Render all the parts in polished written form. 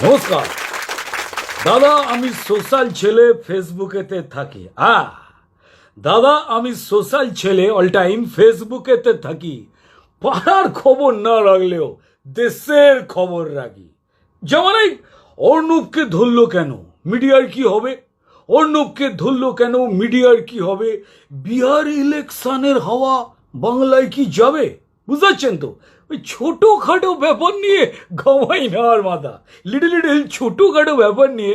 নমস্কার দাদা, আমি সোশ্যাল ছেলে, ফেসবুকেতে থাকি। দাদা, আমি সোশ্যাল ছেলে, অল টাইম ফেসবুকেতে থাকি। পাড়ার খবর না রাখলেও দেশের খবর রাখি। যেমন এই অর্ণবকে ধরলো কেন, মিডিয়ার কি হবে? অর্ণবকে ধরলো কেন, মিডিয়ার কি হবে? বিহার ইলেকশনের হাওয়া বাংলায় কি যাবে? বুঝতে পারছেন তো? ওই ছোটোখাটো ব্যাপার নিয়ে ঘামাই না আর মাথা। লিটল লিটল ছোটোখাটো ব্যাপার নিয়ে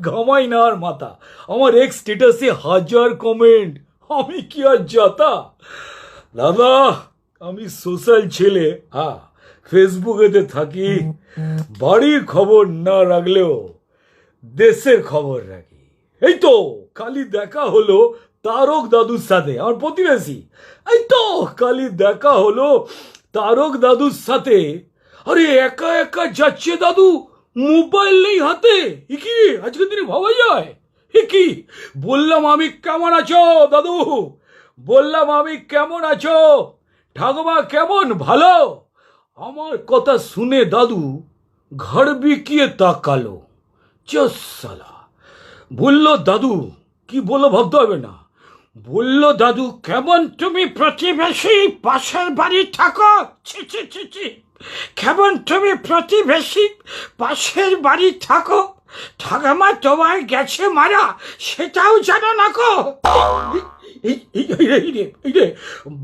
ঘামাই না আর মাথা। আমার এক্স স্ট্যাটাসে 1000 কমেন্ট, আমি কি আর যাতা? দাদা, আমি সোশ্যাল ছেলে, ফেসবুকেতে থাকি। বাড়ির খবর না রাখলেও দেশের খবর রাখি। এই তো কালি দেখা হলো তারক দাদুর সাথে, আমার প্রতিবেশী। এই তো কালি দেখা হলো তারক দাদুর সাথে। আরে একা একা যাচ্ছে দাদু, মোবাইল নেই হাতে। এ কি রে, আজকের দিনে ভাবা যায়? এ কি? বললাম আমি কেমন আছো দাদু, বললাম আমি কেমন আছো, ঠাকুমা কেমন, ভালো? আমার কথা শুনে দাদু ঘাড় বিকিয়ে তাকালো। সালা বললো দাদু, কি বললো ভাবতে হবে না। বললো দাদু, কেমন তুমি প্রতিবেশী, পাশের বাড়ি থাকো? ছি ছি ছি ছি, কেমন তুমি প্রতিবেশী, পাশের বাড়ি থাকো, ঠাকুমা তোমায় গেছে মারা, সেটাও জানো না গো।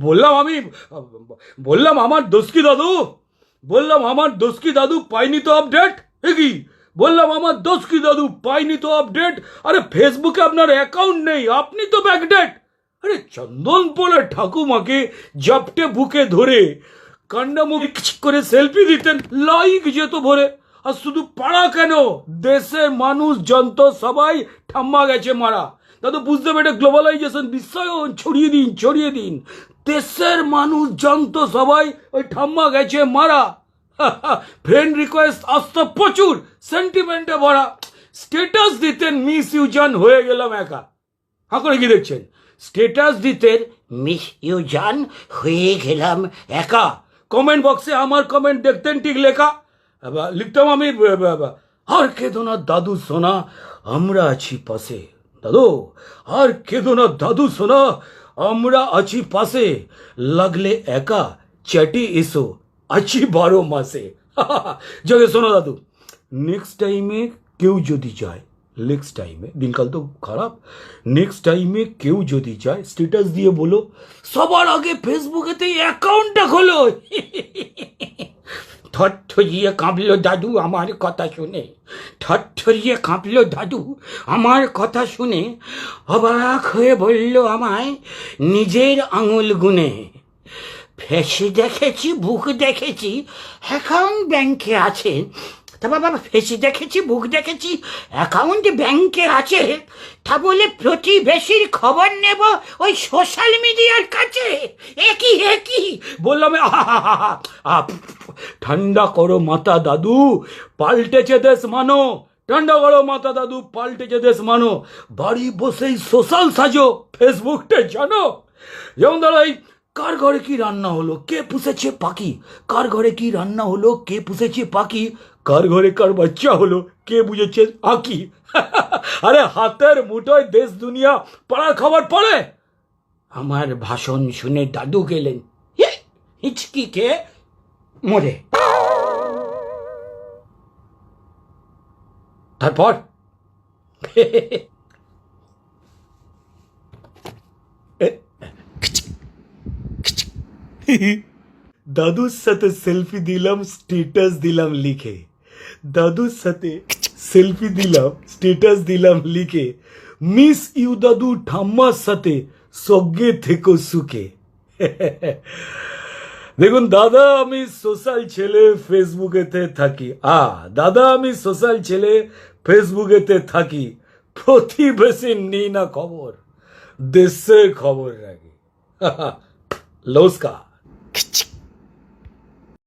বললাম আমি, বললাম আমার দোষ কি দাদু, বললাম আমার দোষ কি দাদু, পাইনি তো আপডেট। এ কি বললাম, আমার দোষ কি দাদু, পাইনি তো আপডেট। আরে ফেসবুকে আপনার অ্যাকাউন্ট নেই, আপনি তো ব্যাকডেট। আরে চন্দন পোলা ঠাকুমাকে জাপটে বুকে ধরে কান্নামুখী করে সেলফি দিতেন, লাইক যেত ভরে। আর শুধু পাড়া কেন, দেশের মানুষ যন্ত্র সবাই ঠাম্মা গেছে মারা। দাদু বুঝতে পেরে গ্লোবালাইজেশন বিশ্বায়ন ছড়িয়ে দিন, ছড়িয়ে দিন। দেশের মানুষ যন্ত্র সবাই ওই ঠাম্মা গেছে মারা। ফ্রেন্ড রিকোয়েস্ট আসতো প্রচুর, সেন্টিমেন্টে ভরা। স্ট্যাটাস দিতেন মিস ইউ জান, হয়ে গেলাম একা। করে কি দেখছেন? স্ট্যাটাস দিতেন মিস ইউ জান, হয়ে গেলাম একা। কমেন্ট বক্সে আমার কমেন্ট দেখতেন ঠিক লেখা, লিখতাম আমি, আর কেঁদো না দাদু সোনা, আমরা আছি পাশে। দাদু, আর কেঁদো না দাদু সোনা, আমরা আছি পাশে, লাগলে একা চ্যাটি এসো, আছি 12 মাসে। জগে শোনো দাদু, নেক্সট টাইমে কেউ যদি যায়, নেক্সট টাইমে, দিনকাল তো খারাপ, নেক্সট টাইমে কেউ যদি যায় স্ট্যাটাস দিয়ে বলো, সবার আগে ফেসবুকেতে অ্যাকাউন্টটা খোলো। থরথরিয়ে কাঁপলো দাদু আমার কথা শুনে, থরথরিয়ে কাঁপলো দাদু আমার কথা শুনে। অবাক হয়ে বলল আমায় নিজের আঙুল গুনে, ফেসে দেখেছি, বুক দেখেছি, অ্যাকাউন্ট ব্যাংকে আছে। তা বাবা, ফেসে দেখেছি, বুক দেখেছি, অ্যাকাউন্ট ব্যাংকে আছে, তা বলে প্রতিবেশীর খবর নেব ওই সোশ্যাল মিডিয়ার কাছে? একই বললাম। ঠান্ডা করো মাথা দাদু, পাল্টেছে দেশ মানো। ঠান্ডা করো মাথা দাদু, পাল্টেছে দেশ মানো। বাড়ি বসেই সোশ্যাল সাজো, ফেসবুকটা জানো। যেমন ধরো, এই কার ঘরে কি রান্না হলো, কে পুষেছে পাখি, কার ঘরে কি রান্না হলো, কে পুষেছে পাখি, কার ঘরে কার বাচ্চা হলো, কে বুঝেছে আঁকি। আরে হাতের মুঠোয় দেশ দুনিয়া, পাড়ার খবর পড়ে। আমার ভাষণ শুনে দাদু গেলেন হিচকিকে মরে। তারপর দাদুর সাথে সেলফি দিলাম, স্ট্যাটাস দিলাম লিখে। দাদুর সাথে সেলফি দিলাম, স্ট্যাটাস দিলাম লিখে। মিস ইউ দাদু, ঠাম্মার সাথে সঙ্গে থেকো সুখে। দেখুন দাদা, আমি সোশ্যাল ছেলে, ফেসবুকেতে থাকি। দাদা, আমি সোশ্যাল ছেলে, ফেসবুকেতে থাকি। প্রতিবেশী নেই না খবর, দেশের খবর রাখি। নমস্কার।